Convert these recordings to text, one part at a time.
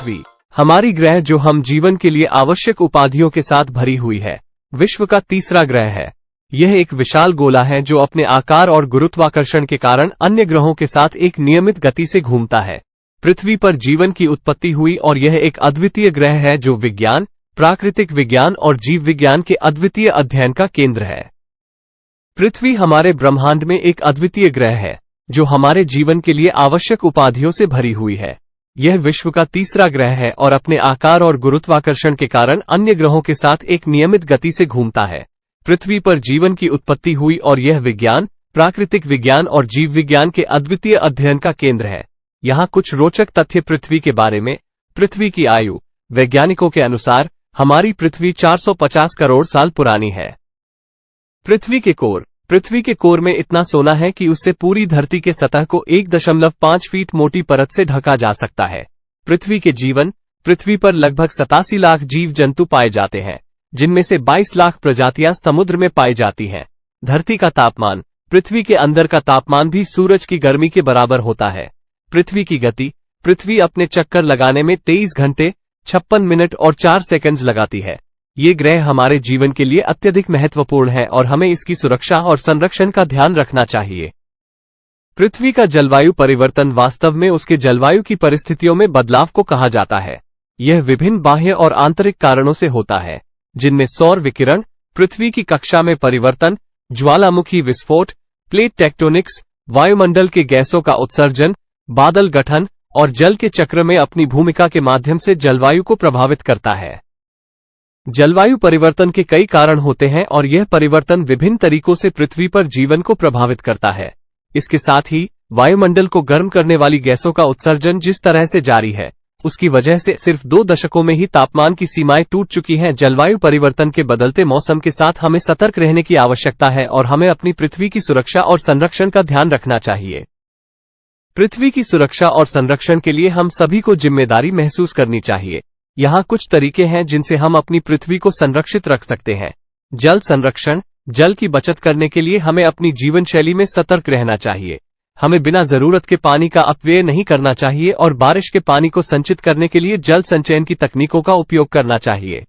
पृथ्वी, हमारी ग्रह जो हम जीवन के लिए आवश्यक उपाधियों के साथ भरी हुई है, विश्व का तीसरा ग्रह है। यह एक विशाल गोला है जो अपने आकार और गुरुत्वाकर्षण के कारण अन्य ग्रहों के साथ एक नियमित गति से घूमता है। पृथ्वी पर जीवन की उत्पत्ति हुई और यह एक अद्वितीय ग्रह है जो विज्ञान, प्राकृतिक विज्ञान और जीव विज्ञान के अद्वितीय अध्ययन का केंद्र है। पृथ्वी हमारे ब्रह्मांड में एक अद्वितीय ग्रह है जो हमारे जीवन के लिए आवश्यक उपाधियों से भरी हुई है। यह विश्व का तीसरा ग्रह है और अपने आकार और गुरुत्वाकर्षण के कारण अन्य ग्रहों के साथ एक नियमित गति से घूमता है। पृथ्वी पर जीवन की उत्पत्ति हुई और यह विज्ञान, प्राकृतिक विज्ञान और जीव विज्ञान के अद्वितीय अध्ययन का केंद्र है। यहाँ कुछ रोचक तथ्य पृथ्वी के बारे में। पृथ्वी की आयु, वैज्ञानिकों के अनुसार हमारी पृथ्वी 450 करोड़ साल पुरानी है। पृथ्वी के कोर में इतना सोना है कि उससे पूरी धरती के सतह को 1.5 फीट मोटी परत से ढका जा सकता है। पृथ्वी पर लगभग 87 लाख जीव जंतु पाए जाते हैं, जिनमें से 22 लाख प्रजातियां समुद्र में पाई जाती हैं। धरती का तापमान, पृथ्वी के अंदर का तापमान भी सूरज की गर्मी के बराबर होता है। पृथ्वी की गति, पृथ्वी अपने चक्कर लगाने में 23 घंटे 56 मिनट और 4 सेकंड्स लगाती है। ये ग्रह हमारे जीवन के लिए अत्यधिक महत्वपूर्ण है और हमें इसकी सुरक्षा और संरक्षण का ध्यान रखना चाहिए। पृथ्वी का जलवायु परिवर्तन वास्तव में उसके जलवायु की परिस्थितियों में बदलाव को कहा जाता है। यह विभिन्न बाह्य और आंतरिक कारणों से होता है, जिनमें सौर विकिरण, पृथ्वी की कक्षा में परिवर्तन, ज्वालामुखी विस्फोट, प्लेट टेक्टोनिक्स, वायुमंडल के गैसों का उत्सर्जन, बादल गठन और जल के चक्र में अपनी भूमिका के माध्यम से जलवायु को प्रभावित करता है। जलवायु परिवर्तन के कई कारण होते हैं और यह परिवर्तन विभिन्न तरीकों से पृथ्वी पर जीवन को प्रभावित करता है। इसके साथ ही वायुमंडल को गर्म करने वाली गैसों का उत्सर्जन जिस तरह से जारी है, उसकी वजह से सिर्फ 2 दशकों में ही तापमान की सीमाएं टूट चुकी हैं। जलवायु परिवर्तन के बदलते मौसम के साथ हमें सतर्क रहने की आवश्यकता है और हमें अपनी पृथ्वी की सुरक्षा और संरक्षण का ध्यान रखना चाहिए। पृथ्वी की सुरक्षा और संरक्षण के लिए हम सभी को जिम्मेदारी महसूस करनी चाहिए। यहाँ कुछ तरीके हैं जिनसे हम अपनी पृथ्वी को संरक्षित रख सकते हैं। जल संरक्षण, जल की बचत करने के लिए हमें अपनी जीवन शैली में सतर्क रहना चाहिए। हमें बिना जरूरत के पानी का अपव्यय नहीं करना चाहिए और बारिश के पानी को संचित करने के लिए जल संचयन की तकनीकों का उपयोग करना चाहिए।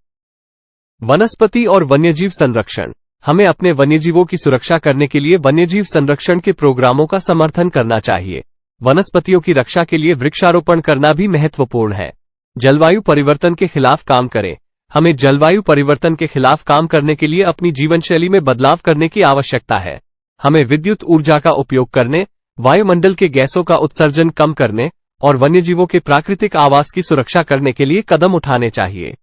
वनस्पति और वन्यजीव संरक्षण, हमें अपने वन्यजीवों की सुरक्षा करने के लिए वन्यजीव संरक्षण के प्रोग्रामों का समर्थन करना चाहिए। वनस्पतियों की रक्षा के लिए वृक्षारोपण करना भी महत्वपूर्ण है। जलवायु परिवर्तन के खिलाफ काम करें, हमें जलवायु परिवर्तन के खिलाफ काम करने के लिए अपनी जीवनशैली में बदलाव करने की आवश्यकता है। हमें विद्युत ऊर्जा का उपयोग करने, वायुमंडल के गैसों का उत्सर्जन कम करने और वन्यजीवों के प्राकृतिक आवास की सुरक्षा करने के लिए कदम उठाने चाहिए।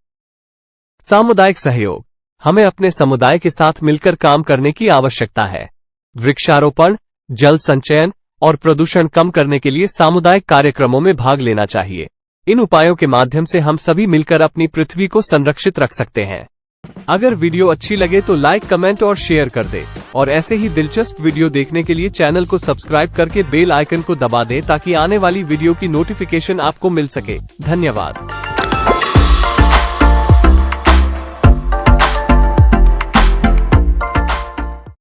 सामुदायिक सहयोग, हमें अपने समुदाय के साथ मिलकर काम करने की आवश्यकता है। वृक्षारोपण, जल संचयन और प्रदूषण कम करने के लिए सामुदायिक कार्यक्रमों में भाग लेना चाहिए। इन उपायों के माध्यम से हम सभी मिलकर अपनी पृथ्वी को संरक्षित रख सकते हैं। अगर वीडियो अच्छी लगे तो लाइक, कमेंट और शेयर कर दें और ऐसे ही दिलचस्प वीडियो देखने के लिए चैनल को सब्सक्राइब करके बेल आइकन को दबा दें ताकि आने वाली वीडियो की नोटिफिकेशन आपको मिल सके। धन्यवाद।